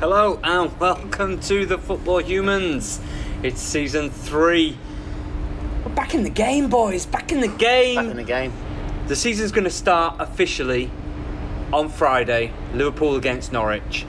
Hello and welcome to the Football Humans. It's season 3. We're back in the game, boys. Back in the game. Back in the game. The season's going to start officially on Friday. Liverpool against Norwich.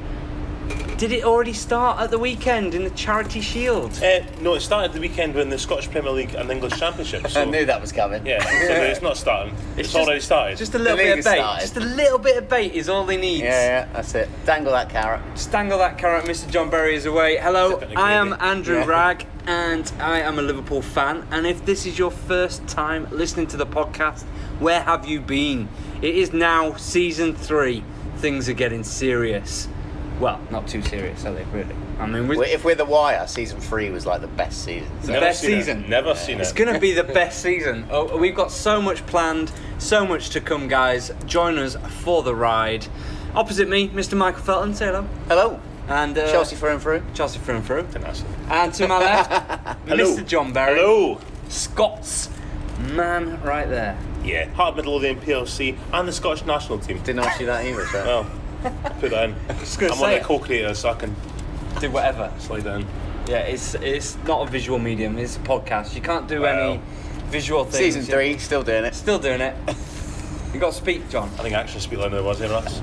Did it already start at the weekend in the Charity Shield? No, it started the weekend when the Scottish Premier League and English Championship. So, I knew that was coming. yeah, so it's not starting. It's already started. Just a little The bit league of bait. started. Just a little bit of bait is all he needs. Yeah, that's it. Dangle that carrot. Just dangle that carrot. Mr. John Berry is away. Hello, Dip it in the I am gravy. Andrew Yeah. Wragg, and I am a Liverpool fan. And if this is your first time listening to the podcast, where have you been? It is now season 3. Things are getting serious. Well, not too serious, are they, really? I mean, If we're The Wire, season 3 was like the best season. So. Never best seen season. It. Never seen it's it. going to be the best season. Oh, we've got so much planned, so much to come, guys. Join us for the ride. Opposite me, Mr. Michael Felton. Say hello. Hello. And Chelsea through and through. Chelsea through and through. Fantastic. And to my left, Hello. Mr. John Berry. Hello. Scots man right there. Yeah, Heart of Midlothian PLC and the Scottish national team. Didn't ask you that either, so. Well, put that in. Just gonna I'm one say of the co-creators, so I can do whatever. slide that in. Yeah, it's not a visual medium, it's a podcast. You can't do any visual things. Season 3, still doing it. Still doing it. You got to speak, John. I think actions speak louder than words here, Russ.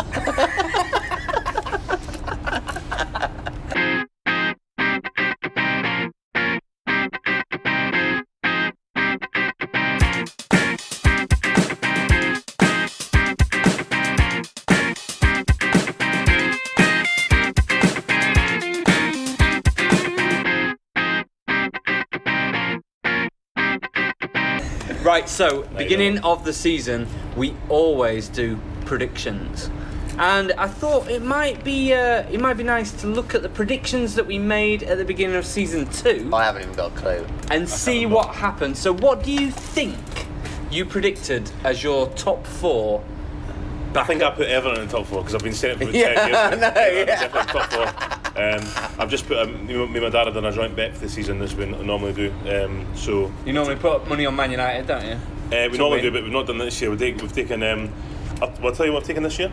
Right, so you beginning go. of the season, we always do predictions, and I thought it might be nice to look at the predictions that we made at the beginning of season 2 I haven't even got a clue. and see what happened. So, what do you think you predicted as your top 4? I think I put Everton in top 4 because I've been saying it for about 10 Yeah, years. I know, Everton's yeah. definitely top 4. I've just put me and my dad have done a joint bet for the season as we normally do. So You normally put money on Man United, don't you? we normally do, but we've not done that this year. We've taken. I'll tell you what I've taken this year.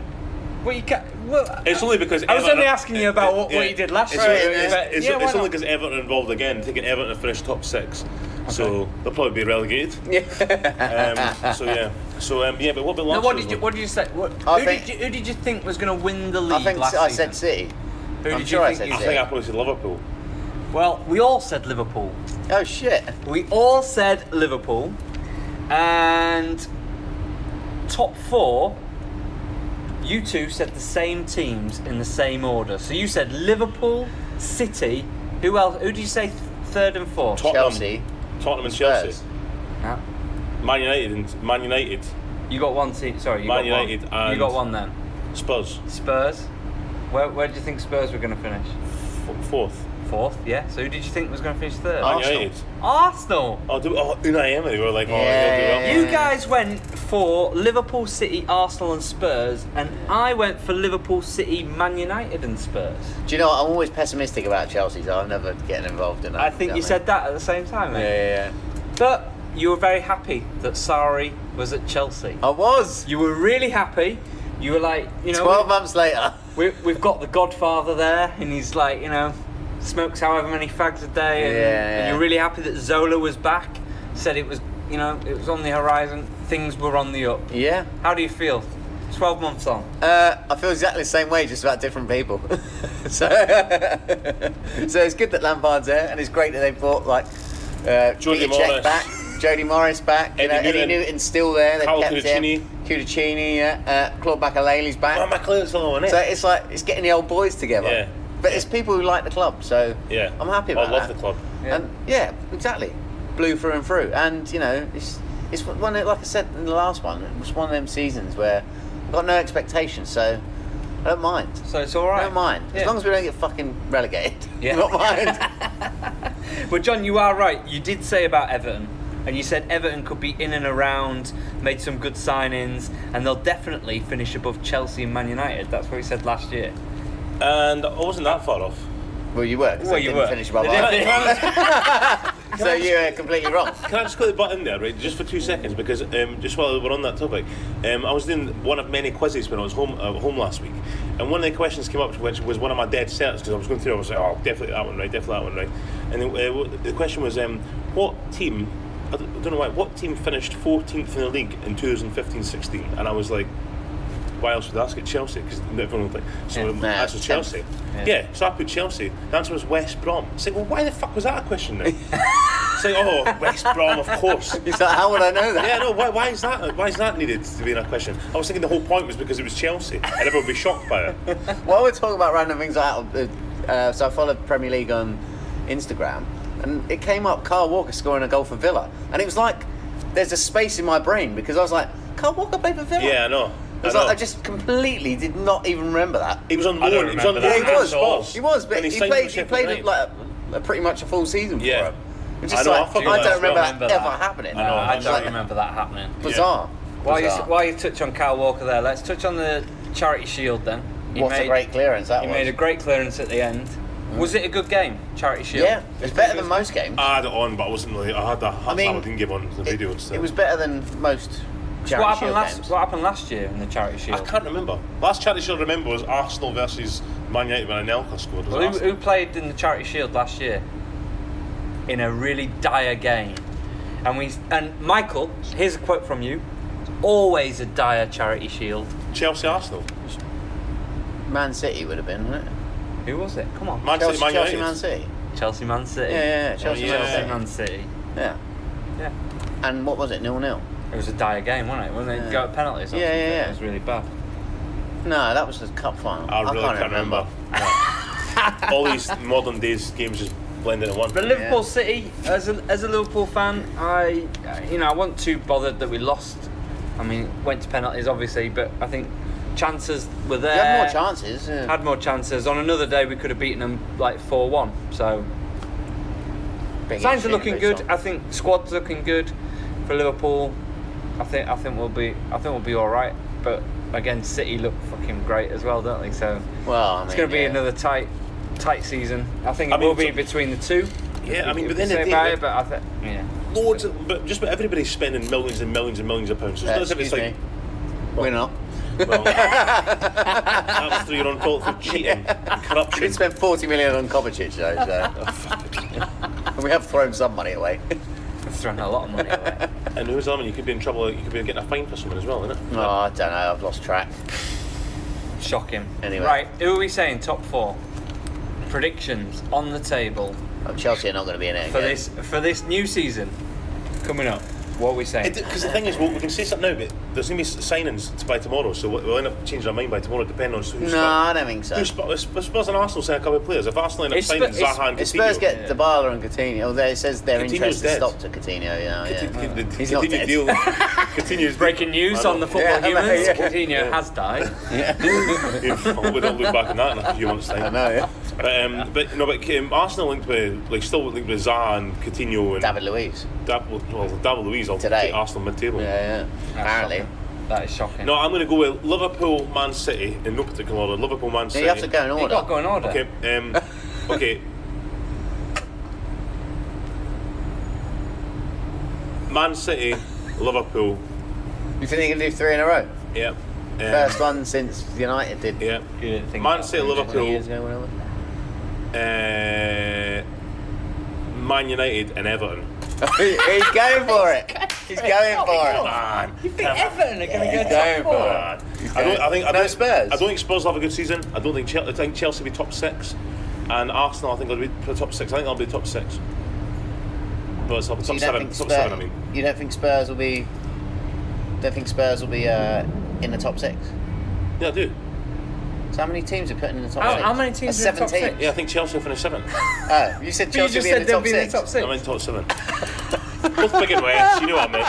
Well, you can't. Well, It's only because I was Everton- only asking you about what you did last It's, year. it's, but, it's why only not? because Everton are involved again, taking Everton to finish top 6. So they'll probably be relegated. Yeah. So yeah. So yeah, but what about last No, what year's did you? one? What did you say? Who did you think was going to win the league I think last I season? said City. Who I'm did sure you I think said you I City. think I probably said Liverpool. Well, we all said Liverpool. Oh shit. We all said Liverpool, and top 4. You two said the same teams in the same order. So you said Liverpool, City. Who else? Who did you say 3rd and 4th? Chelsea. Tottenham and Spurs. Chelsea. No. Man United. You got one team. Sorry, you Man got one. United and- You got one then. Spurs. Spurs. Where did you think Spurs were going to finish? 4th. 4th. Yeah. So who did you think was going to finish 3rd? Man Arsenal. United. Arsenal. Unai Emery. We were like, Yeah, he'll do well. You guys went for Liverpool, City, Arsenal and Spurs, and I went for Liverpool, City, Man United and Spurs. Do you know what? I'm always pessimistic about Chelsea, so I'm never getting involved in that. I think you said that at the same time, Yeah, mate. yeah, yeah. But you were very happy that Sarri was at Chelsea. I was. You were really happy. You were like, 12 months later. we've got the Godfather there, and he's like, smokes however many fags a day, and, Yeah. and you're really happy that Zola was back. Said it was, it was on the horizon. Things were on the up. Yeah. How do you feel? 12 months on. I feel exactly the same way, just about different people. so it's good that Lampard's there, and it's great that they brought Jody Peter Cech Morris. back, Jody Morris back, Eddie Eddie Newton. Newton's still there. They've Carlo kept Cudicini. him. Cudicini, yeah. Claude Bakalele's back. Oh, McLeod's still on it. So it's like it's getting the old boys together. Yeah. But it's people who like the club, so Yeah. I'm happy about that. I love the club. Yeah. And yeah, exactly. Blue through and through. And it's one of, like I said in the last one, it was one of them seasons where I've got no expectations, so I don't mind. So it's all right. I don't mind. As Yeah. long as we don't get fucking relegated. Yeah. I don't mind. Well, John, you are right. You did say about Everton, and you said Everton could be in and around, made some good signings, and they'll definitely finish above Chelsea and Man United. That's what he said last year. And I wasn't that far off. Well, you were. 'Cause Well, they you didn't were. finish above They Arsenal. didn't So you're completely wrong. Can I just quickly butt in there, right, just for 2 seconds, because just while we're on that topic, I was doing one of many quizzes when I was home last week, and one of the questions came up, which was one of my dead certs, because I was going through, I was like, oh, definitely that one right, definitely that one right, and the question was, what team, I don't know why, what team finished 14th in the league in 2015-16, and I was like, why else would I ask it? Chelsea, because everyone would think. So that's Chelsea. Yeah, so I put Chelsea. The answer was West Brom. It's like, well, why the fuck was that a question then? It's like, oh, West Brom, of course. He's like, how would I know that? Yeah, no, why is that? Why is that needed to be in a question? I was thinking the whole point was because it was Chelsea, and everyone would be shocked by it. While we're talking about random things like that, so I followed Premier League on Instagram, and it came up Kyle Walker scoring a goal for Villa, and it was like, there's a space in my brain because I was like, Kyle Walker played for Villa. Yeah, I know. I just completely did not even remember that. He was on loan. He was on loan. He was, but he played like pretty much a full season for him. It's just I don't remember that ever happening. I don't remember that happening. Bizarre. While you touch on Kyle Walker there, let's touch on the Charity Shield then. What a great clearance that was. He made a great clearance at the end. Was it a good game, Charity Shield? Yeah, it was better than most games. I had it on, but I wasn't really. I didn't give on the video and stuff. It was better than most. What happened last year in the Charity Shield? I can't remember. Last Charity Shield I remember was Arsenal versus Man United when Anelka scored. Well, who played in the Charity Shield last year? In a really dire game. And Michael, here's a quote from you. Always a dire Charity Shield. Chelsea Arsenal. Man City would have been, wouldn't it? Who was it? Come on. Chelsea Man City. Chelsea Man City. Yeah. Chelsea Man City. Yeah. And what was it? 0-0. It was a dire game, wasn't it? When they got penalties or something. It was really bad. No, that was the cup final. I really can't remember. All these modern days games just blend into one. But Liverpool City, as a Liverpool fan, I wasn't too bothered that we lost. I mean, went to penalties obviously, but I think chances were there. You had more chances. Yeah. Had more chances. On another day, we could have beaten them like 4-1. So signs are looking good. I think squad's looking good for Liverpool. I think we'll be all right. But again, City look fucking great as well, don't they? So it's going to be another tight season. I think it will be between the two. Yeah, I mean, but then loads, but just about everybody's spending millions and millions and millions of pounds. So it's not as if it's like we're not. Well, that was through your own fault for cheating and corruption. We spent 40 million on Kovacic though, and we have thrown some money away. We've thrown a lot of money away. And who's on? You could be in trouble. You could be getting a fine for someone as well, isn't it? Oh, I don't know. I've lost track. Shocking. Anyway, right? Who are we saying top 4? Predictions on the table. Chelsea are not going to be in it for this new season coming up. What are we saying? Because the thing is, we can say something now, but there's going to be signings by tomorrow, so we'll end up changing our mind by tomorrow, depending on who's. No, I don't think so. Spurs and Arsenal sign a couple of players. If Arsenal end up signing Zaha and Coutinho, Spurs get Dybala and Coutinho. It says their interest is stopped at Coutinho. He's not dead. Coutinho's breaking news on the football humans. Coutinho has died. We don't look back on that in a few months' time. I know, yeah. But Arsenal linked with still linked with Zaha and Coutinho and David Luiz. David Luiz will today. take Arsenal mid-table. Yeah. Apparently. That is shocking. No, I'm going to go with Liverpool, Man City in no particular order. Liverpool, Man City. You have to go in order. You've got to go in order. Okay. Okay. Man City, Liverpool. You think you can do 3 in a row? Yeah. First one since United did. Yeah. You didn't think Man City, Liverpool. Years ago, whatever. Man United and Everton. He's going for it. He's going for it. Man. You think Everton are going to He's go going top 4? for it. I think Spurs. I don't think Spurs will have a good season. I think Chelsea will be top 6, and Arsenal I think will be top 6. I think they'll be top 6. But it's top 7. Top 7. I mean. You don't think Spurs will be? Don't think Spurs will be in the top 6? Yeah, I do. So how many teams are putting in the top 6? How many teams are in the top 6? Yeah, I think Chelsea will finish 7th. Oh, you said Chelsea will be in the top 6. I meant top 7. Both big and West, you know what I mean.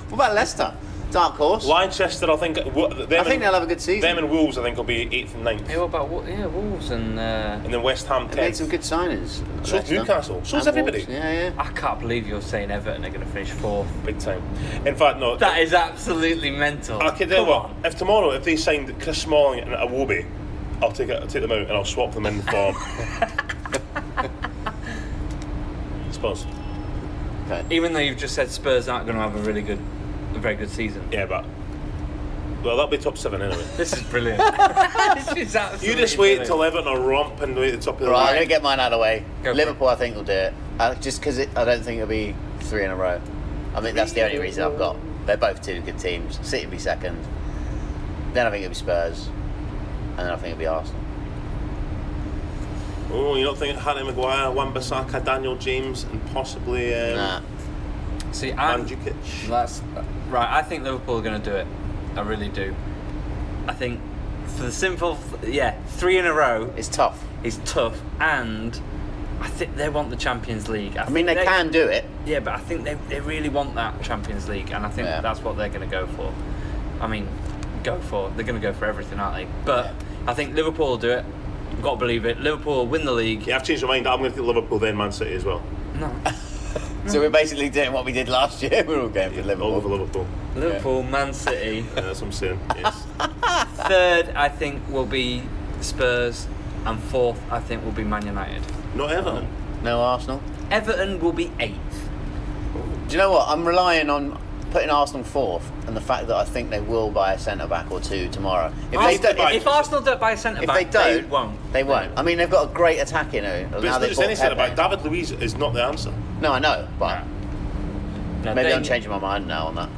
What about Leicester? Dark horse. Leicester, I think. I think they'll have a good season. Them and Wolves, I think, will be 8th and 9th. Yeah, what about Wolves and then West Ham 10th. They made some good signings. So's Newcastle. So's everybody. Yeah. I can't believe you're saying Everton are going to finish 4th. Big time. In fact, no. That is absolutely mental. Okay, tell you what. If tomorrow, if they signed Chris Smalling and Iwobi, I'll take them out and I'll swap them in for Spurs. Okay. Even though you've just said Spurs aren't going to have a very good season. Yeah, but well, that'll be top 7 anyway. This is brilliant. This is absolutely You just wait brilliant. till Everton are romping at the top of the Right, I'm line. going to get mine out of the way. Go for Liverpool, I think, will do it. Just because I don't think it'll be 3 in a row. I mean, that's the only reason I've got. They're both 2 good teams. City will be second. Then I think it'll be Spurs. And then I think it'll be Arsenal. Oh, you're not thinking Harry Maguire, Wan-Bissaka, Daniel James, and possibly Nah. See, I'm, Mandzukic? that's right. I think Liverpool are going to do it. I really do. I think for the simple, 3 in a row It's tough. is tough, and I think they want the Champions League. I mean, they can do it. Yeah, but I think they really want that Champions League, and I think that's what they're going to go for. I mean, they're going to go for everything, aren't they? But I think Liverpool will do it. You've got to believe it. Liverpool will win the league. Yeah, I've changed my mind. I'm going to think Liverpool, then Man City as well. No. So we're basically doing what we did last year. We're all going for All over Liverpool. Liverpool. Liverpool, Man City. Yeah, that's what I'm saying. Yes. Third, I think, will be Spurs, and fourth, I think, will be Man United. Not Everton. No Arsenal. Everton will be 8th. Do you know what? I'm relying on putting Arsenal 4th and the fact that I think they will buy a centre-back or 2 tomorrow. If they don't, If Arsenal don't buy a centre back, if they don't, won't. They won't. I mean, they've got a great attack in it. But it's not just any centre back. David Luiz is not the answer. No, I know, but No, maybe they, I'm changing my mind now on that.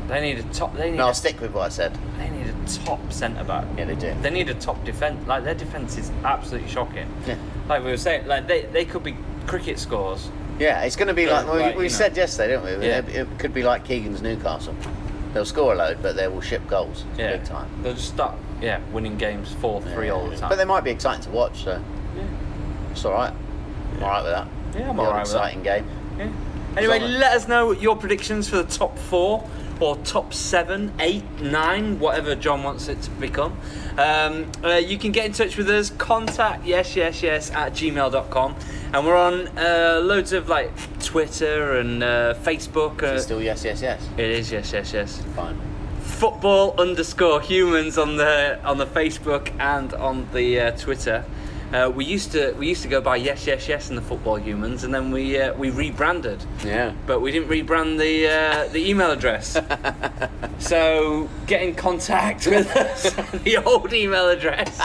They need a top. They need. No, a, I'll stick with what I said. They need a top centre back. Yeah, they do. They need a top defence. Like their defence is absolutely shocking. Yeah. Like we were saying, like they could be cricket scores. Yeah, it's going to be Yeah, like, well, like, we you know. said yesterday, didn't we? Yeah. It could be like Keegan's Newcastle. They'll score a load, but they will ship goals big time. They'll just start winning games 4-3 all the time. But they might be exciting to watch, so yeah. it's all right. I'm all right with that. Yeah, I'm Be all an right with that. exciting game. Yeah. Anyway, Solid. let us know your predictions for the top 4 or top 7, 8, 9, whatever John wants it to become. You can get in touch with us, contactyesyesyes@gmail.com, and we're on loads of like Twitter and Facebook. It's still yes. It is yes. Fine. Football_humans on the Facebook and on the Twitter. We used to go by yes and the Football Humans, and then we rebranded. Yeah. But we didn't rebrand the email address. So get in contact with us on the old email address,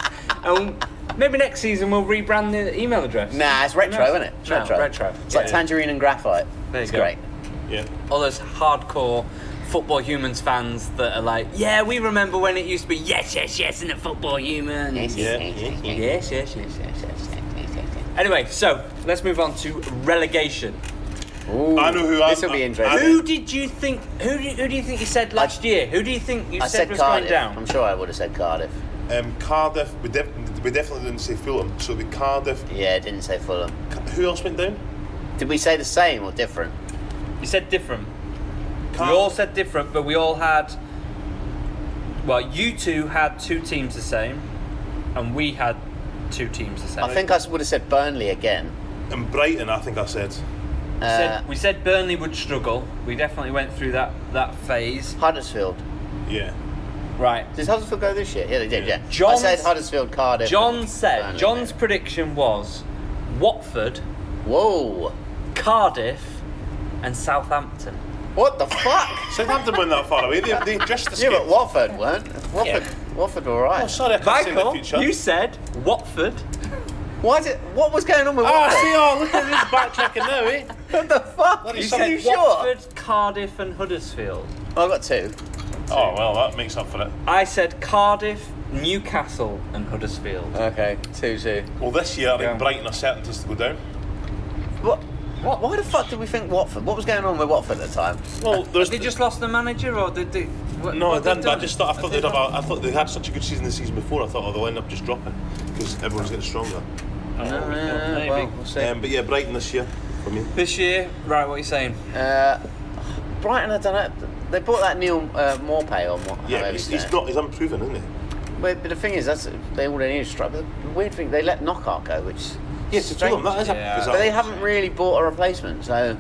and maybe next season we'll rebrand the email address. Nah, it's retro, isn't it? It's retro. retro. It's like tangerine and graphite. There you It's go. great. Yeah. All those hardcore Football Humans fans that are like, yeah, we remember when it used to be yes and the Football Humans. Yes. Anyway, so let's move on to relegation. Ooh, I know who this will be interesting. Who did you think? Who do you think you said last year? Who do you think you I said said was Cardiff. going down? I'm sure I would have said Cardiff. Cardiff, we definitely didn't say Fulham, so it'd be Cardiff. Yeah, I didn't say Fulham. Who else went down? Did we say the same or different? You said different. We all said different, but we all had. Well, you two had 2 teams the same, and we had 2 teams the same. I think I would have said Burnley again. And Brighton, I think I said. We said Burnley would struggle. We definitely went through that phase. Huddersfield. Yeah. Right. Did Huddersfield go this year? Yeah, they did, yeah. I John's- said Huddersfield, Cardiff. John said. Burnley, John's yeah. prediction was Watford, Whoa. Cardiff, and Southampton. What the fuck? Southampton weren't that far away. They just escaped. Yeah, but Watford weren't. Watford were Oh, alright. sorry, I can't see the Michael, future. you said Watford. What was going on with Ah, Watford? see, look at this backtracking now, eh? What the fuck? Bloody Are You Some- said you sure? Watford, Cardiff, and Huddersfield. I got 2. Oh, well, that makes up for it. I said Cardiff, Newcastle, and Huddersfield. Okay, 2-2. Well, this year, I think Yeah. Brighton are certain to go down. What? Why the fuck did we think Watford? What was going on with Watford at the time? Well, there's... They just lost the manager, or did they? No, I didn't. I thought they'd have. I thought they had such a good season the season before. I thought, oh, they'll end up just dropping because everyone's getting stronger. Maybe. Well, we'll see. But yeah, Brighton this year for me. This year, right? What are you saying? Brighton, I don't know. They bought that Neil Morpay or what? Yeah, however he's you say it. not. He's unproven, isn't he? But the thing is, all they need to strike. But the weird thing, they let Knockout go, which Yes, it's Fulham. That is Yeah. a bizarre. but they haven't really bought a replacement, so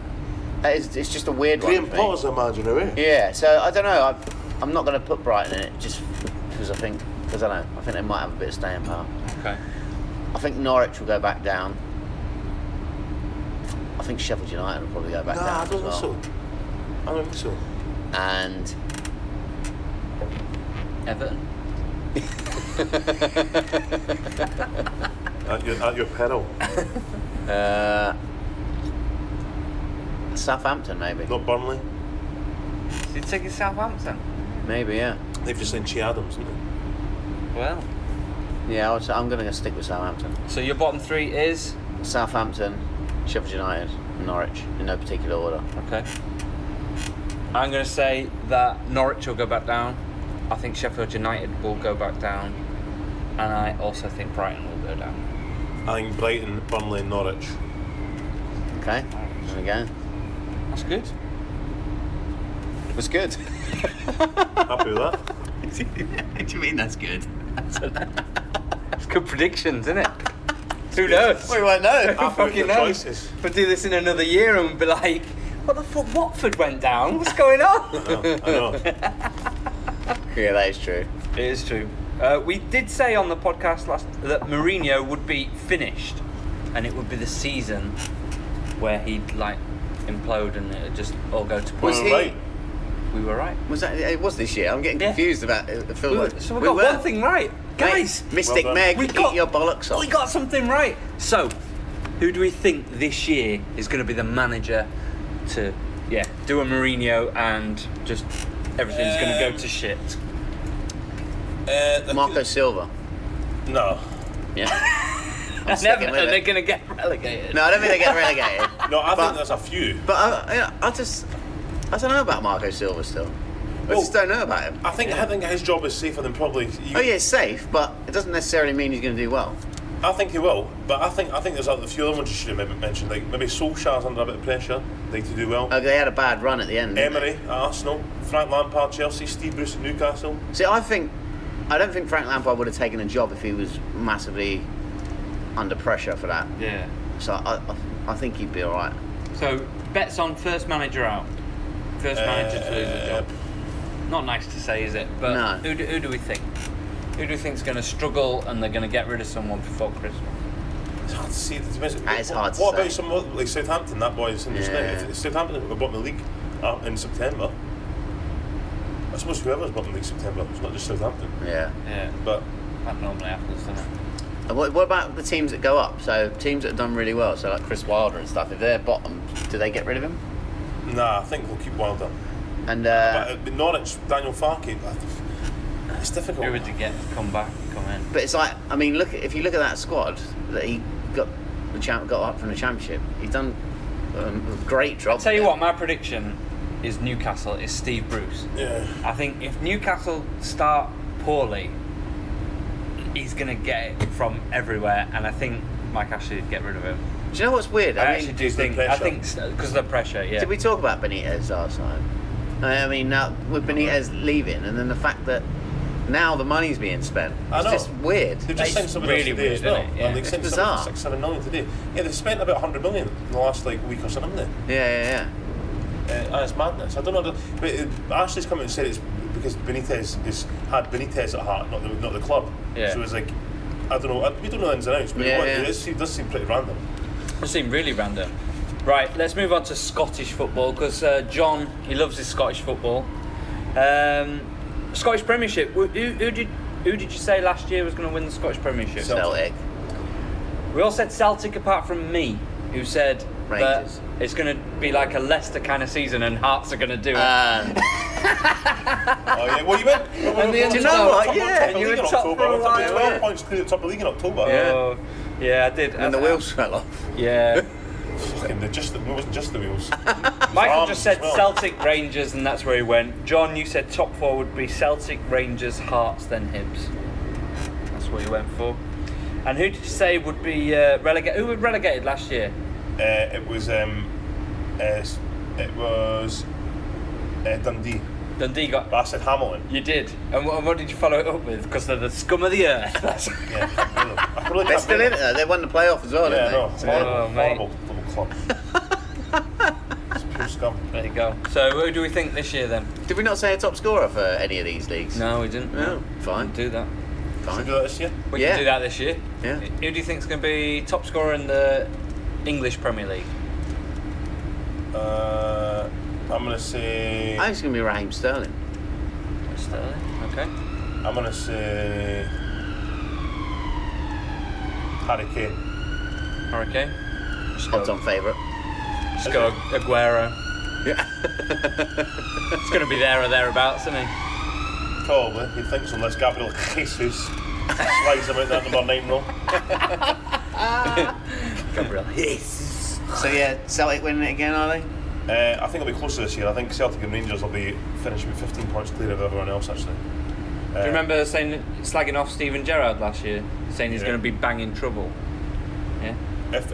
it's just a weird Graham one. for me. Potter's imagine, eh? Yeah, so I don't know. I'm not going to put Brighton in it just because I don't know. I think they might have a bit of staying power. Okay. I think Norwich will go back down. I think Sheffield United will probably go back Nah, down I as don't well. think so. I don't think so. And Everton. At your peril. Southampton, maybe. Not Burnley. Did you take it Southampton? Maybe, yeah. They've just signed Che Adams, haven't they? Well, Yeah, I'm going to stick with Southampton. so your bottom three is Southampton, Sheffield United, Norwich, in no particular order. okay. I'm going to say that Norwich will go back down. I think Sheffield United will go back down, and I also think Brighton will go down. I think Brighton, Burnley, and Norwich. Okay, there we go. That's good. It was good. Happy with that? What do you mean that's good? It's good predictions, isn't it? Who knows? We won't know. Who Happy with fucking your knows? choices. We'll do this in another year and we'll be like, what the fuck? Watford went down. What's going on? I know. Yeah, that is true. It is true. We did say on the podcast last that Mourinho would be finished, and it would be the season where he'd like implode and it'd just all go to Was pot. he? Right. We were right. Was that? It was this year. I'm getting Yeah. confused about it. So we got one thing right, guys. Mystic Well done. Meg, We eat got- your bollocks off. We got something right. So, who do we think this year is going to be the manager to, do a Mourinho and just everything's going to go to shit? Marco Silva. No. Yeah. I'm And sticking with Everton, they're it. going to get relegated. No, I don't think they get relegated. No, I But- think there's a few. But I don't know about Marco Silva still. I just don't know about him. I think his job is safer than probably. Oh yeah, it's safe, but it doesn't necessarily mean he's going to do well. I think he will, but I think there's a few other ones you should have maybe mentioned. Like maybe Solskjaer's under a bit of pressure, like to do well. They had a bad run at the end. didn't Emery at Arsenal, Frank Lampard, Chelsea, Steve Bruce at Newcastle. they? See, I don't think Frank Lampard would have taken a job if he was massively under pressure for that. Yeah. So I think he'd be all right. So, bets on first manager out. First manager to lose a job. Not nice to say, is it? But No. who do we think? Who do we think's going to struggle and they're going to get rid of someone before Christmas? It's hard to see. It's hard to What say. about someone like Southampton? That boy's in the Yeah. If Southampton were bottom of the league in September, I suppose whoever's bottom of the league in September. It's not just Southampton, Yeah. Yeah, but that normally happens, doesn't it? And what about the teams that go up? So teams that have done really well, so like Chris Wilder and stuff. If they're bottom, do they get rid of him? nah, I think we'll keep Wilder. And But Norwich, Daniel Farke, it's difficult. Who would you get to come in? but it's like, I mean, if you look at that squad that he got up from the championship, he's done a great job. I'll tell you what, my prediction is Newcastle is Steve Bruce. Yeah. I think if Newcastle start poorly, he's going to get it from everywhere, and I think Mike Ashley would get rid of him. Do you know what's weird? I actually do because of the think. I pressure. think because of the pressure. Yeah. Did we talk about Benitez last time? I mean, now with Benitez leaving, and then the fact that now the money's being spent, I it's know. just weird. They've just It's signed somebody really else today weird, as well. isn't it? Yeah. And they It's signed bizarre. 7 million today. Yeah, they've spent about 100 million in the last week or something, haven't they? Yeah. And it's madness. I don't know. But Ashley's come out and said it's because Benitez had Benitez at heart, not the club. Yeah. So it's like, I don't know. We don't know the ins and outs, but Yeah, it does seem pretty random. It seemed really random. Right, let's move on to Scottish football because John, he loves his Scottish football. Scottish Premiership. Who did you say last year was going to win the Scottish Premiership? Celtic. We all said Celtic, apart from me, who said Rangers. that it's going to be like a Leicester kind of season and Hearts are going to do it. Oh yeah. Well, you went. And the Do you know what? Yeah, you were top for a while. 12 points clear the top of the league in October. Oh, yeah, I did. And the wheels fell off. Yeah. Fucking, it wasn't just the wheels. Michael arms just said as well. Celtic, Rangers, and that's where he went. John, you said top four would be Celtic, Rangers, Hearts, then Hibs. That's what you went for. And who did you say would be relegated? Who was relegated last year? It was Dundee. Dundee got. But I said Hamilton. You did. And what did you follow it up with? Because they're the scum of the earth. Yeah, I really They're can't still in it though. They won the playoff as well, Yeah, didn't no, they? it's So- horrible, Oh, mate. horrible little club. It's pure scum. There you go. So who do we think this year then? Did we not say a top scorer for any of these leagues? No, we didn't. No, fine. Do that. Should we Fine. do that this year? We Yeah. can do that this year. Yeah. Who do you think is going to be top scorer in the English Premier League? I'm going to say... I think it's going to be Raheem Sterling. Sterling, okay. I'm going to say... Harry Kane. Hurricane. Odds-on favourite. Just go Aguero. Yeah. It's going to be there or thereabouts, isn't he? Probably. He thinks unless Gabriel Jesus slides him out that number 9 role. Gabriel. Yes. So yeah, Celtic winning it again, are they? I think it'll be closer this year. I think Celtic and Rangers will be finishing with 15 points clear of everyone else, actually. Do you remember slagging off Steven Gerrard last year, saying he's Yeah. going to be banging trouble? Yeah. If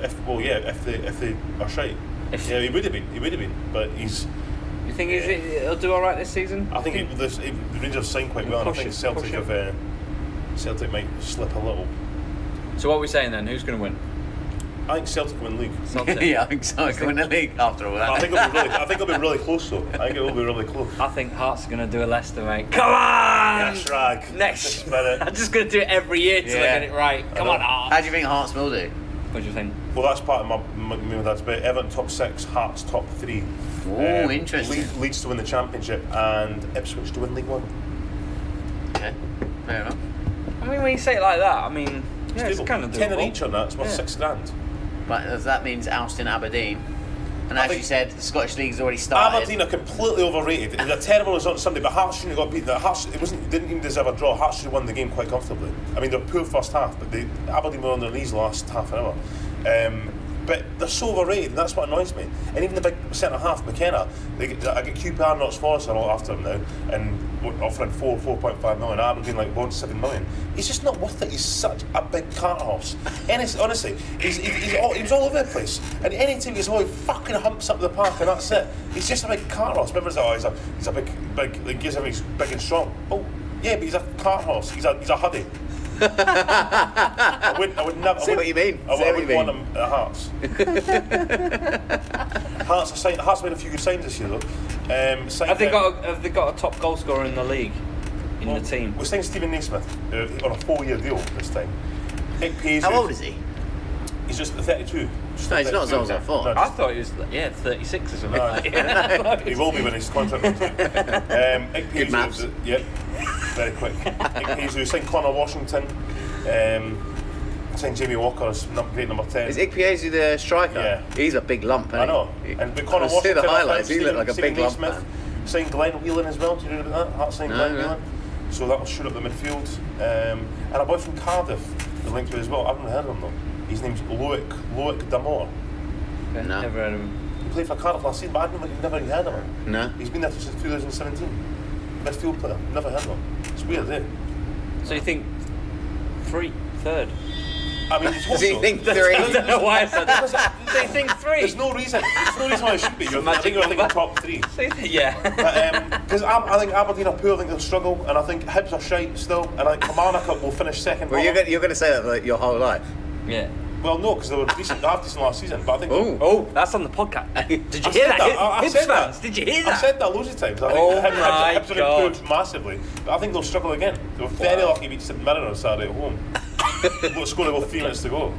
they are shite. Yeah, he would have been, but he's... You think he'll do all right this season? I think the Rangers signed quite well, and I think Celtic might slip a little. So what are we saying then? Who's going to win? I think Celtic win league. Celtic. Yeah, I think Celtic win the league after all that. I think it'll be really close though. I think it'll be really close. I think Hearts are going to do a Leicester, mate. Come on! Yes, Wragg. Next. Minute. I'm just going to do it every year till I get it right. Come on, Hearts. How do you think Hearts will do? What do you think? Well, that's part of my that's about Everton top 6, Hearts top 3. Oh, interesting. Leeds to win the Championship and Ipswich to win League One. Okay, fair enough. I mean, when you say it like that, I mean, yeah, it's kind of doable. 10 in each on that. It's worth £6,000. But that means ousting Aberdeen. And I as you think- said, the Scottish League's already started. Aberdeen are completely overrated. It was a terrible result on Sunday, but Hearts shouldn't have got beaten. Didn't even deserve a draw. Hearts should have won the game quite comfortably. I mean, they were poor first half, but Aberdeen were on their knees the last half an hour. But they're so overrated, and that's what annoys me. And even the big centre half, McKenna, I get QPR Notts Forest are all after him now, and offering 4.5 million. Aberdeen wants 7 million. He's just not worth it. He's such a big cart horse. Honestly, he was all over the place. And any team he's all fucking humps up the park, and that's it. He's just a big cart horse. Remember, he's a big, he's big and strong. Oh, yeah, but he's a cart horse. He's a hoodie. I would never. Say what you mean. I wouldn't want him at Hearts. Hearts made a few good signs this year though. Have they got a top goal scorer in the league in the team? We signed Stephen Naismith on a 4-year deal this time. How old is he? He's just 32. No, he's not as old as I thought. I thought he was 36 or something. He will be when his contract runs out. Good maths. Yep, very quick. Ikpeazu signed Connor Washington. Signed Jamie Walker as great number 10. Is Ikpeazu the striker? Yeah. He's a big lump, isn't I know. he? And but Connor I see Washington, the highlights. He looked like a Stephen big lump. Naismith, signed Glenn Whelan as well. Do you know about that? Hearts signed Glenn Whelan. So that will shoot up the midfield. And a boy from Cardiff is linked to it as well. I haven't heard of him though. His name's Loic Damore. Okay, No. never heard of him. He played for Cardiff last season, but I've never even heard of him. No. He's been there since 2017. Midfield player, never heard of him. It's weird, eh? So you think third? I mean, it's Does he think three? I don't know why I said that. So you think three? There's no reason why it should be. I think you're thinking top 3. So you think, yeah. Because I think Aberdeen are poor, I think they'll struggle, and I think Hibs are shite still, and I think Kilmarnock will finish second. Well, you're going to say that for your whole life. Yeah. Well, no, because they were decent last season, but I think... Oh, that's on the podcast. Did you I hear said that? I Hibs said fans, that. did you hear that? I've said that loads of times. I Oh think my Hibs have God. improved massively, but I think they'll struggle again. They were very lucky to beat St Mirren on Saturday at home. We'll score about 3 minutes to go.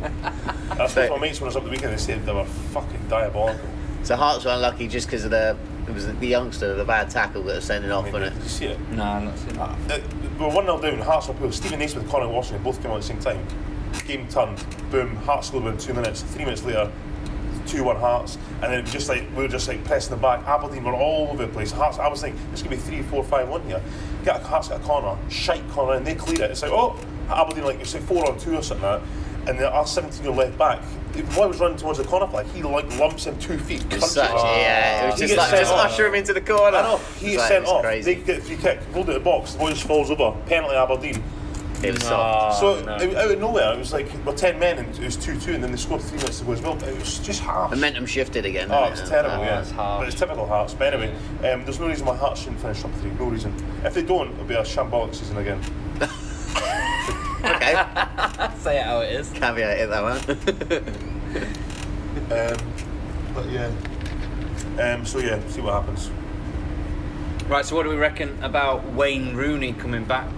That's what my mates when I was up the weekend, they said they were fucking diabolical. So Hearts were unlucky just because of it was the youngster, the bad tackle that was sending off on it. Did you see it? No, I'm not seeing that. We were 1-0 down, Hearts were poor. Stephen Naismith and Connor Washington both came on at the same time. Game turned, boom, Hearts scored within 2 minutes. 3 minutes later, 2-1 Hearts, and then we were just pressing the back. Aberdeen were all over the place. Hearts, I was thinking, this could be 3-4-5-1 here. Hearts get a corner, shite corner, and they clear it. It's like, oh, Aberdeen, it's 4-on-2 or something like that. And our 17-year-old left back, the boy was running towards the corner flag, he lumps him 2 feet. It was it was He just gets sent off. usher him into the corner. I know, he gets sent off. Crazy. They get a free kick, rolled it the box, the boy just falls over, penalty Aberdeen. It was soft. So out of nowhere, it was like we're 10 men and it was 2-2, and then they scored 3 minutes to go as well. It was just harsh. Momentum shifted again. Oh, didn't it's it? terrible, yeah. it's harsh. But it's typical Hearts. But anyway, there's no reason why Hearts shouldn't finish top 3. No reason. If they don't, it'll be a shambolic season again. Okay. Say it how it is. Caveat in that one. But yeah. So yeah, see what happens. Right, so what do we reckon about Wayne Rooney coming back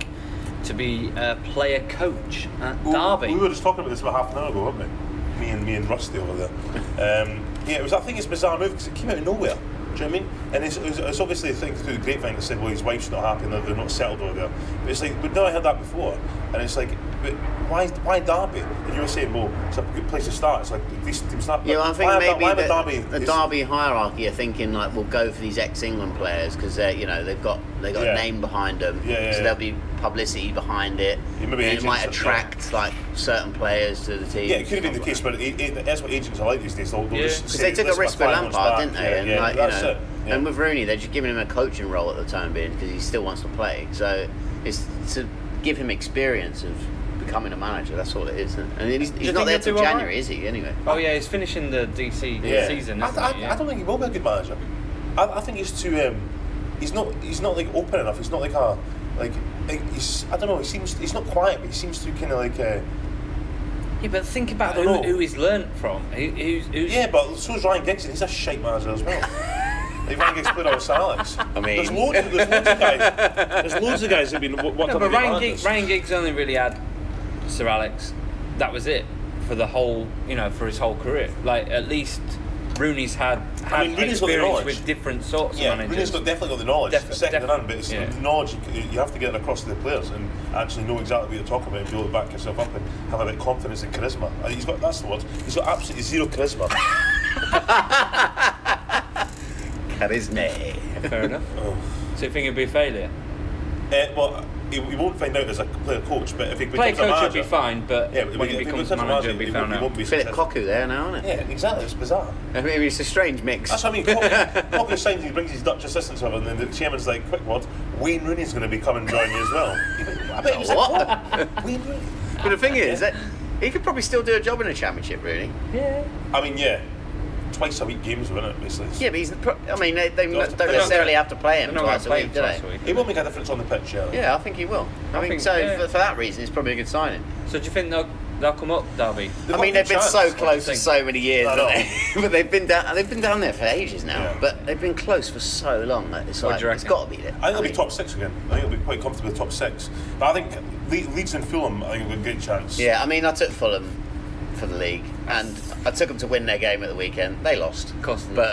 to be a player coach at Derby? We were just talking about this about half an hour ago, weren't we? me and Rusty over there. Yeah, I think it's a bizarre move because it came out of nowhere. Do you know what I mean? And it's obviously a thing through the grapevine that said, well, his wife's not happy and they're not settled over there. But it's like, we'd never heard that before. And it's like, but why Derby? And you were saying, well, it's a good place to start. It's like, these teams start. Yeah, well, I think maybe the Derby hierarchy are thinking like, we'll go for these ex-England players because they're, they've got a name behind them, so there'll be publicity behind it. Yeah, and it might attract like certain players to the team. Yeah, it could have been the case, but that's what agents are like these days. Because they took a risk with Lampard, didn't they? And that's it. Yeah. And with Rooney, they're just giving him a coaching role at the time being because he still wants to play. So it's to give him experience of becoming a manager. That's all it is. And he's not there till January, is he? Anyway. Oh yeah, he's finishing the DC season. I don't think he will be a good manager. I think he's too. He's not like open enough. He's not like a he's. I don't know. He's not quiet, but he seems to kind of like. Yeah, but think about who he's learnt from. Who's yeah, but so's Ryan Giggs, and he's a shite manager as well. Like Ryan Giggs played on Sir Alex. I mean, there's loads of guys. There's loads of guys who've been. But Ryan Giggs only really had Sir Alex. That was it for the whole, for his whole career. Like at least Rooney's had Rooney's got the knowledge with different sorts of managers. Rooney's definitely got the knowledge. Second to none, but it's the knowledge you have to get it across to the players and actually know exactly what you're talking about and be able to back yourself up and have a bit of confidence and charisma. That's the word. He's got absolutely zero charisma. Charisma. Fair enough. So you think it'd be a failure? Well, he won't find out as a player coach, but if he becomes player a coach manager, will be fine, but when he becomes a manager, he'll be found out. Philip Cocu there now, isn't it? Yeah, exactly. It's bizarre. I mean, it's a strange mix. That's what I mean. Cocu signs, he brings his Dutch assistants over, and then the chairman's like, quick word, Wayne Rooney's going to be coming and join you as well. I bet he was what? Wayne Rooney. But the thing is, that he could probably still do a job in a championship, really. Yeah. I mean, yeah. Twice a week games, wouldn't it, basically? Yeah, but they don't necessarily have to play him twice a week, do they? He will make a difference on the pitch, Yeah, I think he will. I think so. For that reason, it's probably a good signing. So do you think they'll come up, Derby? I mean, they've been so close for so many years, haven't they? But they've been down there for ages now. Yeah. But they've been close for so long that it's like it's got to be there. I think they'll be top six again. I think they'll be quite comfortable with top six. But I think Leeds and Fulham, I think have a great chance. Yeah, I mean, I took Fulham for the league, and I took them to win their game at the weekend. They lost, but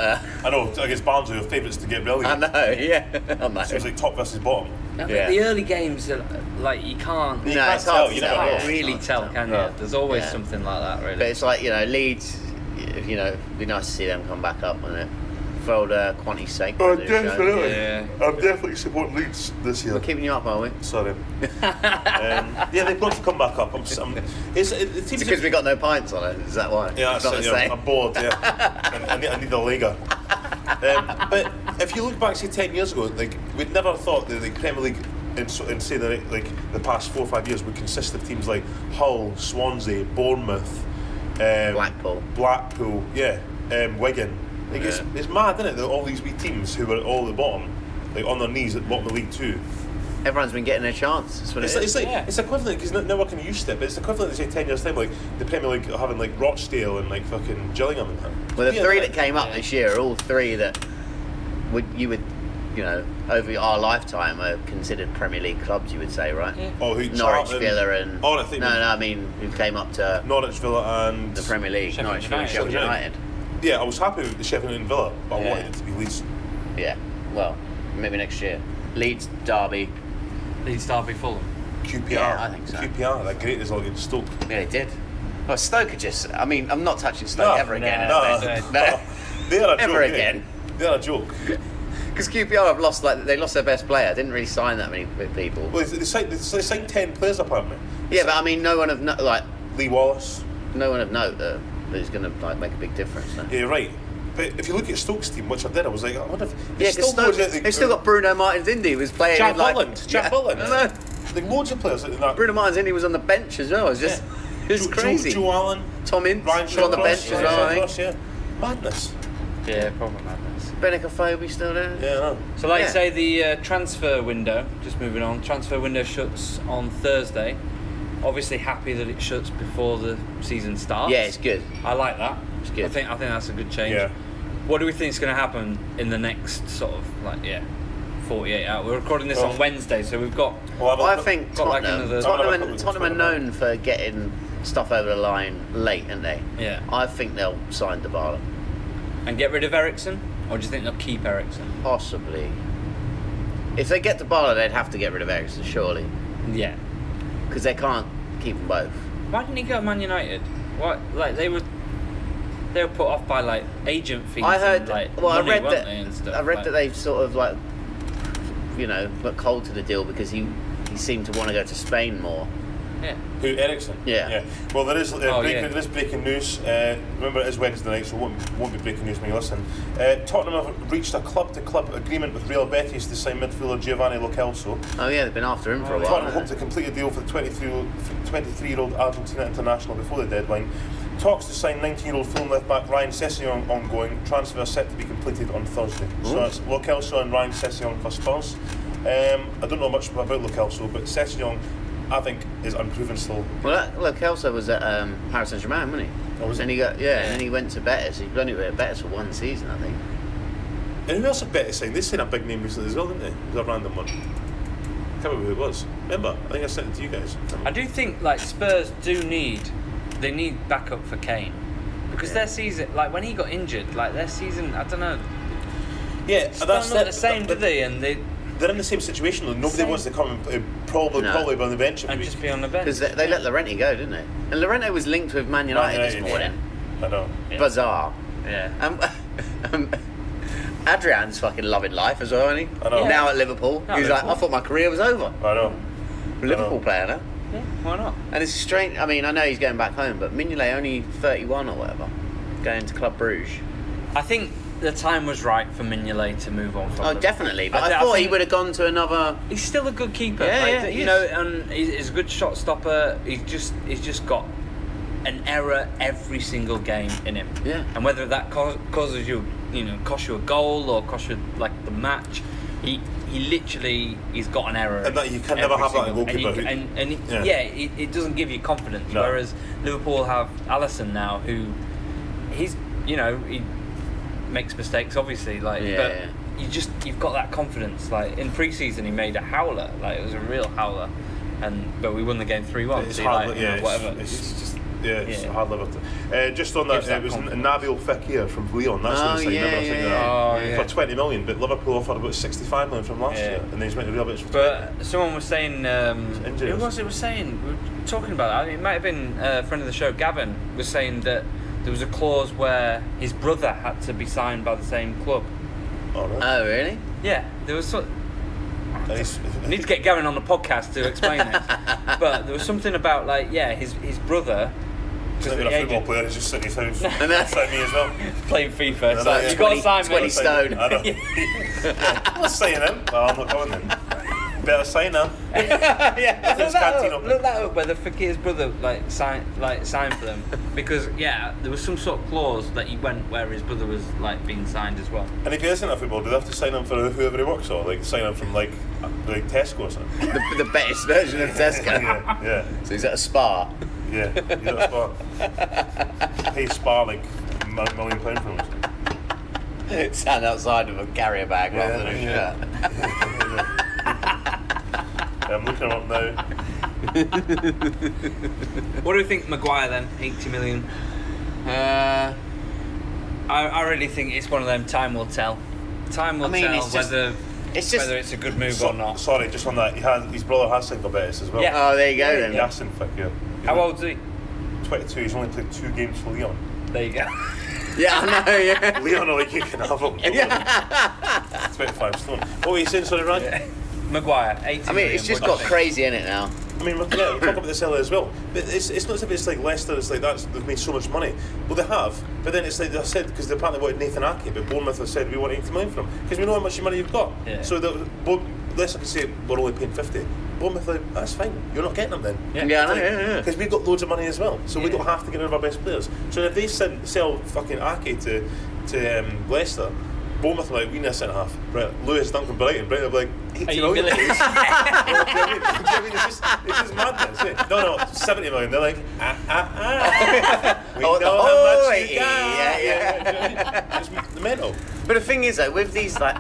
I know against Barnsley, your favourites to get relegated. I know, yeah, I know. So it's like top versus bottom. Yeah. The early games are like you can't. No, it's hard to you tell. can't really tell, can you? There's always something like that, really. But it's like Leeds. It'd be nice to see them come back up, wouldn't it? For old Quanti's sake. Oh, definitely. Yeah. I'm definitely supporting Leeds this year. We're keeping you up, are we? Sorry. Yeah, they've got to come back up. It's because we got no pints on it. Is that why? Yeah, that's it. I'm bored. Yeah, I need a Liga. But if you look back, say 10 years ago, like we'd never thought that the Premier League in say the past 4 or 5 years would consist of teams like Hull, Swansea, Bournemouth, Blackpool, Wigan. Like it's mad, isn't it? That all these wee teams who were at all the bottom, like on their knees at the bottom of League Two. Everyone's been getting their chance. That's what it's equivalent because now we're kind of used to it, but it's equivalent to say 10 years time, like the Premier League having like Rochdale and like fucking Gillingham and that. Well, the three that came up this year are all three that you would over our lifetime are considered Premier League clubs. You would say, right? Yeah. Oh, Norwich, Villa, and I mean who came up to Norwich, Villa, and the Premier League. Sheffield Sheffield United. Yeah, I was happy with the Sheffield and Villa, but I wanted it to be Leeds. Yeah, well, maybe next year. Leeds, Derby, Fulham. QPR. Yeah, I think so. QPR, that great result against Stoke. Yeah, they did. Well, Stoke are just. I mean, I'm not touching Stoke ever again. No. They're a joke. Ever again. They're a joke. Because QPR have lost, they lost their best player. Didn't really sign that many people. Well, they signed 10 players apparently. Yeah, but I mean, no one of Lee Wallace. No one of note that is going to make a big difference. No? Yeah, you're right. But if you look at Stoke's team, which I did, I was like, I wonder if... Yeah, because they've still got Bruno Martins-Indy who was playing... Jack Holland. No. Like loads of players like that. Bruno Martins-Indy was on the bench as well. It was just... It's crazy. Joe Allen. Tom Ince was on the bench as well, I think. Madness. Yeah, probably madness. Benica Phobie still there. Yeah, I know. So like you say, the transfer window, just moving on, transfer window shuts on Thursday. Obviously happy that it shuts before the season starts. Yeah, it's good. I like that. It's good. I think that's a good change. Yeah. What do we think is going to happen in the next sort of 48 hours? We're recording this on Wednesday, so we've got. I think got like another. Tottenham are known for getting stuff over the line late, aren't they? Yeah. I think they'll sign Dybala. And get rid of Eriksen? Or do you think they'll keep Eriksen? Possibly. If they get Dybala, they'd have to get rid of Eriksen, surely. Yeah. Because they can't keep them both. Why didn't he go to Man United? What? Like, they were put off by, like, agent fees I heard, and, like, well, money, I read weren't that. they, and stuff, I read like- that they've sort of like, got cold to the deal because he seemed to want to go to Spain more. Yeah. Who, Eriksen? Yeah. Well, there is yeah. there is breaking news. Remember, it is Wednesday night, so it won't be breaking news when you listen. Tottenham have reached a club-to-club agreement with Real Betis to sign midfielder Giovanni Lo Celso. Oh yeah, they've been after him for a while. Tottenham hope to complete a deal for the 23-year-old Argentina international before the deadline. Talks to sign 19-year-old film left-back Ryan Sessegnon ongoing. Transfer set to be completed on Thursday. So that's Lo Celso and Ryan Sessegnon for Spurs. I don't know much about Lo Celso, but Sessegnon, I think, is unproven still. Well, look, Kelso was at Paris Saint-Germain, wasn't he? Oh, was he? And he got and then he went to Betis. He only went to Betis for one season, I think. And who else had Betis signed? They signed a big name recently as well, didn't they? It was a random one. I can't remember who it was. Remember? I think I sent it to you guys. I do think, like, Spurs need backup for Kane. Because their season, like, when he got injured, like, their season, I don't know. Yeah, That's not the same, do they? And they're in the same situation though. Nobody wants to come and probably be on the bench every and week. just be on the bench. Because they let Llorente go, didn't they? And Llorente was linked with Man United this morning. I know. Yeah. Bizarre. Yeah. Adrian's fucking loving life as well, isn't he? I know. Now at Liverpool. No, He was like, I thought my career was over. I know. Liverpool player, no? Yeah, why not? And it's strange. I mean, I know he's going back home, but Mignolet only 31 or whatever, going to Club Bruges. I think the time was right for Mignolet to move on from Oh, Liverpool. definitely. But I thought he would have gone to another. He's still a good keeper. Yeah, like, yeah, he you is. know, and he's a good shot stopper. He's just got an error every single game in him. Yeah. And whether that causes you, cost you a goal or cost you like the match, he literally he's got an error. And that you can never every have that single- goalkeeper. it doesn't give you confidence. No. Whereas Liverpool have Alisson now, who he makes mistakes, obviously. Like, Yeah, but yeah. you've got that confidence. Like in pre-season, he made a howler. Like it was a real howler, but we won the game 3-1. It's So hard, whatever. It's just. Yeah, it's Yeah. hard liver to. Just on that, Gives that it was confidence. Nabil Fekir from Lyon. That's Oh, the thing. yeah, yeah. For 20 million, but Liverpool offered about 65 million from last Yeah. year, and then he's went to Real Betis for But someone was saying, injured. who was it was saying? We were talking about it. I mean, it might have been a friend of the show, Gavin, was saying that there was a clause where his brother had to be signed by the same club. Oh, right. Oh, really? Yeah, there was. And he's- I need to get Gavin on the podcast to explain this. But there was something about his brother. He's not the even a football agent- player, he's just sitting in his house. And That's like me as well. playing FIFA. I It's know, like, yeah. you got to sign 20 me. stone. I know. Let's sign him. Well, I'm not going then. Better sign him. Yeah, There's canteen open. look that up. Whether Fakir's brother signed for them, because there was some sort of clause that he went where his brother was being signed as well. And if he isn't a football, do they have to sign him for whoever he works for? Like sign him from like Tesco or something? The best version of Tesco. Yeah. So he's at a spa. Yeah, he's at a Spa. Pay Spa like £1 million for him. Stand outside with a carrier bag rather than a Yeah. shirt. I'm looking him up now. What do you think, Maguire then? 80 million. I really think it's one of them. Time will tell. Time will tell it's just- whether it's a good move or not. Sorry, just on that, his brother has signed for Betis as well. Yeah. Oh, there you go then. Yasin Fekir. How old is he? 22. He's only played 2 games for Leon. There you go. Yeah, I know, yeah. Leon are like, you can have him. 25 stone. What were you saying, sorry, Ryan? Maguire, 80 I mean, it's just what do you got think? crazy in it now. I mean, we'll talk about this earlier as well. But it's not as if it's like Leicester, it's like they've made so much money. Well, they have, but then it's like they said, because they apparently wanted Nathan Ake, but Bournemouth have said we want 80 million from him, because we know how much money you've got. Yeah. So Leicester can say, we're only paying 50. Bournemouth are like, that's fine, you're not getting them then. Yeah, I know, yeah. Because we've got loads of money as well, so we Yeah. don't have to get rid of our best players. So if they sell fucking Ake to Leicester, Bournemouth are like, we need a centre half. Right, Lewis Duncan Brighton will be like, 80 million. million? Do you know what I mean? It's just madness. Isn't it? No, 70 million. They're like, We know how much you got. Yeah. It's mental. But the thing is, though, with these, it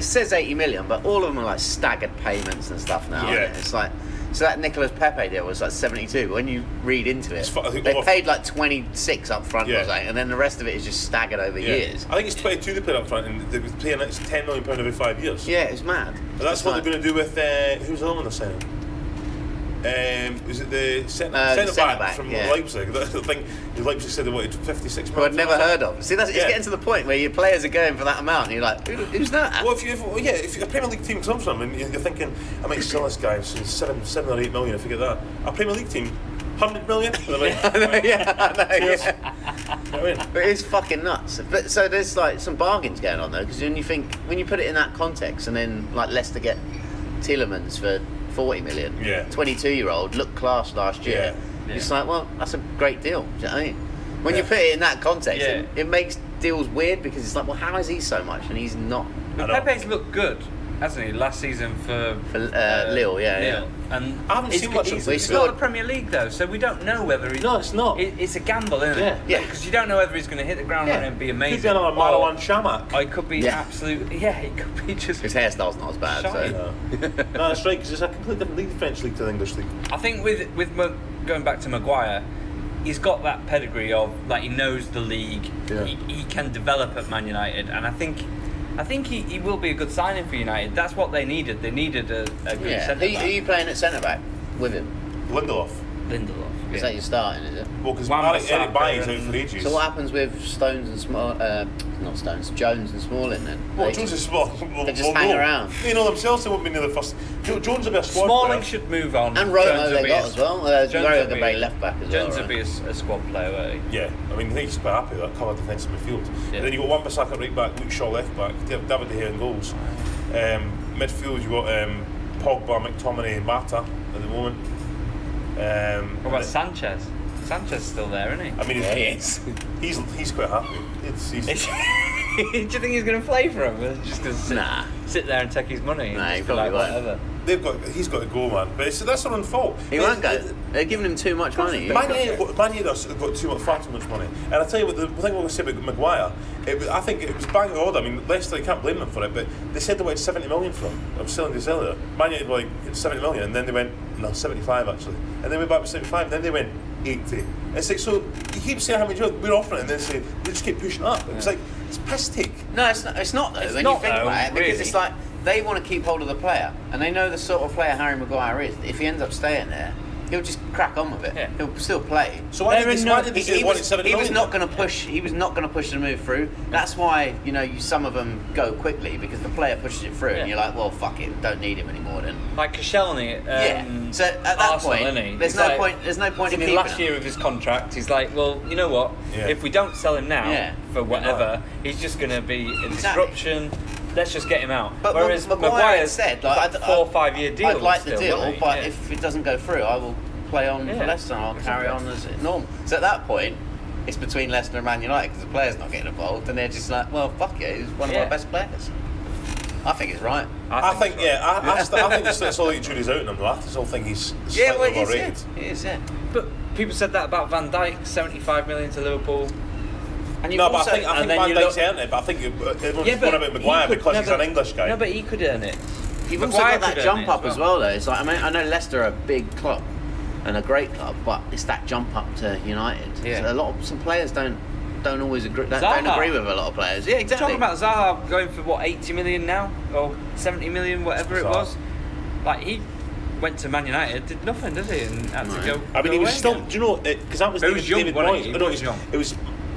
says 80 million, but all of them are like staggered payments and stuff now. Yeah. Isn't it? It's like, So that Nicolas Pepe deal was like 72. When you read into it, they paid like 26 up front, or something, and then the rest of it is just staggered over years. I think it's 22 they paid up front, and they were paying it's £10 million every 5 years. Yeah, it's mad. But that's what they're going to do with who's the other one they're signing? Is it the centre back from Leipzig? I think Leipzig said they wanted 56 million. Who I'd never heard of. See, it's getting to the point where your players are going for that amount, and you're like, who's that? Well, if a Premier League team comes from them, and you're thinking, I might sell this guy for 7 or 8 million. If you get that, a Premier League team, 100 million. I know. You know what I mean? But it's fucking nuts. But so there's like some bargains going on though, because when you put it in that context, and then like Leicester get Tielemans for 40 million. 22-year-old, looked class last year. It's like, well, that's a great deal. Do you know what I mean? When you put it in that context, it makes deals weird because it's like, well, how is he so much and he's not? But Pepe's looked good, hasn't he? Last season for Lille, Lille. And I haven't seen much of him. He's not the Premier League though, so we don't know whether he's. No, it's not. It's a gamble, isn't it? Yeah. Because you don't know whether he's going to hit the ground running and be amazing. Could be another Marwan Shamak. It could be absolutely. Yeah, it could be just. His hairstyle's not as bad. So. No, that's right. Because it's a completely different league, the French league to the English league. I think with going back to Maguire, he's got that pedigree of like he knows the league. Yeah. He can develop at Man United, and I think he will be a good signing for United. That's what they needed. They needed a good centre back. Who are you playing at centre back with him? Lindelof. Is that your starting, is it? Well, because Eric Bailly's out for ages. So what happens with Jones and Smalling then? Well, Jones and Smalling they just hang around. You know themselves, they won't be near the first. Jones will be a squad Smalling player. should move on. And Romo they got as well. Romo could play left back as well. Jones would be a squad player, won't he? Yeah, I mean, I think he's quite happy with that cover defensive midfield. Yeah. And then you've got Wan-Bissaka at right back, Luke Shaw left back, David De Gea in goals. Midfield, you've got Pogba, McTominay, and Mata at the moment. What about Sanchez? Sanchez is still there, isn't he? I mean, he is. He's quite happy. Do you think he's going to play for him? Or just going to sit there and take his money? Nah, he and probably won't. whatever. He's got to go, man. But that's their own fault. He won't go. They're giving him too much money. Man United have got far too much money. And I'll tell you what, the thing we're going to say about Maguire, I think it was bang on order. I mean, Leicester, you can't blame them for it, but they said they wanted 70 million for him. I was selling this earlier. Man United were like, it's 70 million, and then they went, no, 75 actually. And then we went back to 75, and then they went 80. It's like, so you keep saying how much we're offering it, and then say, they just keep pushing up. It's like, it's piss take. No, it's not though, when you think about it, because it's like, they want to keep hold of the player, and they know the sort of player Harry Maguire is. If he ends up staying there, he'll just crack on with it. Yeah. He'll still play. So why did they wanted 70 million? He was not going to push. He was not going to push the move through. That's why some of them go quickly because the player pushes it through, and you're like, well, fuck it, don't need him anymore then. Like Koscielny. So at that Arsenal, point, there's no point. There's no point in the last year of his contract. He's like, well, you know what? Yeah. If we don't sell him now for whatever, he's just going to be a disruption. Let's just get him out. But whereas Maguire said, like, a 4 or 5 year deal. I'd like the still, deal, but if it doesn't go through, I will play on for Leicester and I'll carry on as normal. So at that point, it's between Leicester and Man United because the player's not getting involved, and they're just like, well, fuck it, he's one of our best players. I think it's right. I think that's all the jury's out on him. I still think he's slightly overrated. He is. But people said that about Van Dijk, 75 million to Liverpool. And but I think Van Dijk's earned it. But I think everyone's going about Maguire because he's an English guy. No, but he could earn it. You've also got that jump up as well, though. It's like, I mean, I know Leicester are a big club and a great club, but it's that jump up to United. Yeah. So some players don't always agree. Don't agree with a lot of players. Yeah, exactly. Talking about Zaha going for what 80 million now or 70 million, whatever it was. Like he went to Man United, did nothing, did he? And had to go. I mean, he was still. Do you know? Because that was David Moyes. It was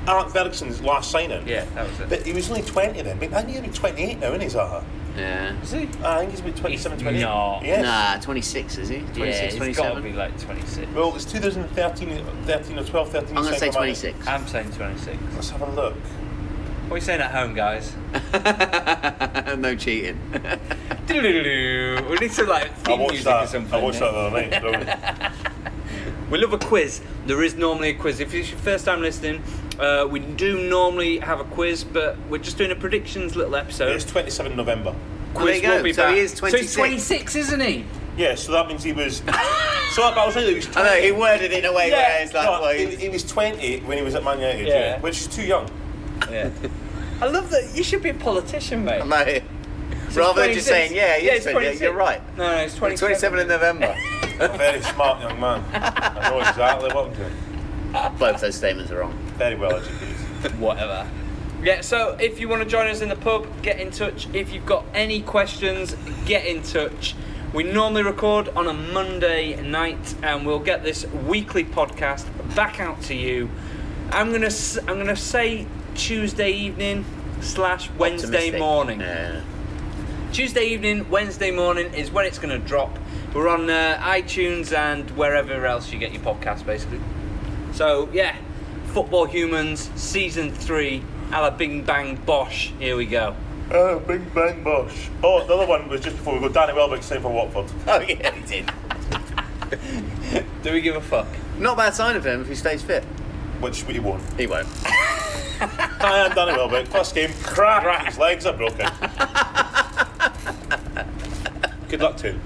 Alex Ferguson's last signing. Yeah, that was it. But he was only 20 then. But I think he's about 28 now, isn't he, Zaha? Yeah. Is he? I think he's about 27, 28. No. Yes. Nah, 26 is he? 26, yeah, 27? He's got to be like 26. Well, it's 2013 or 12, 13. I'm going to say 26. I'm saying 26. Let's have a look. What are you saying at home, guys? No cheating. We need some like theme music or something. I watched that the other night. We love a quiz. There is normally a quiz. If it's your first time listening, we do normally have a quiz, but we're just doing a predictions little episode. It's 27 November. Quiz will be back. He is 26. So he's 26, isn't he? Yeah, so that means he was. So I was saying he was 20. I know, he worded it in a way where it's like, well, he was 20 when he was at Man United, which is too young. Yeah. I love that. You should be a politician, mate. Mate. Rather than just saying, he's 26. You're right. No, it's 27 in November. A very smart young man. I know exactly what I'm doing. Both those statements are wrong. Very well educated. Whatever. Yeah, so if you want to join us in the pub, get in touch. If you've got any questions, get in touch. We normally record on a Monday night, and we'll get this weekly podcast back out to you. I'm gonna say Tuesday evening / Wednesday Optimistic. morning. Yeah. Tuesday evening, Wednesday morning is when it's going to drop. We're on iTunes and wherever else you get your podcast, basically. So, yeah, Football Humans, Season 3, a la Bing Bang Bosh. Here we go. Oh, Bing Bang Bosh. Oh, the other one was just before we go. Danny Welbeck saying for Watford. Oh yeah, he did. Do we give a fuck? Not a bad sign of him if he stays fit. Which he won't. He won't. Hi, I'm Danny Welbeck. First game, crack. His legs are broken. Good luck to him.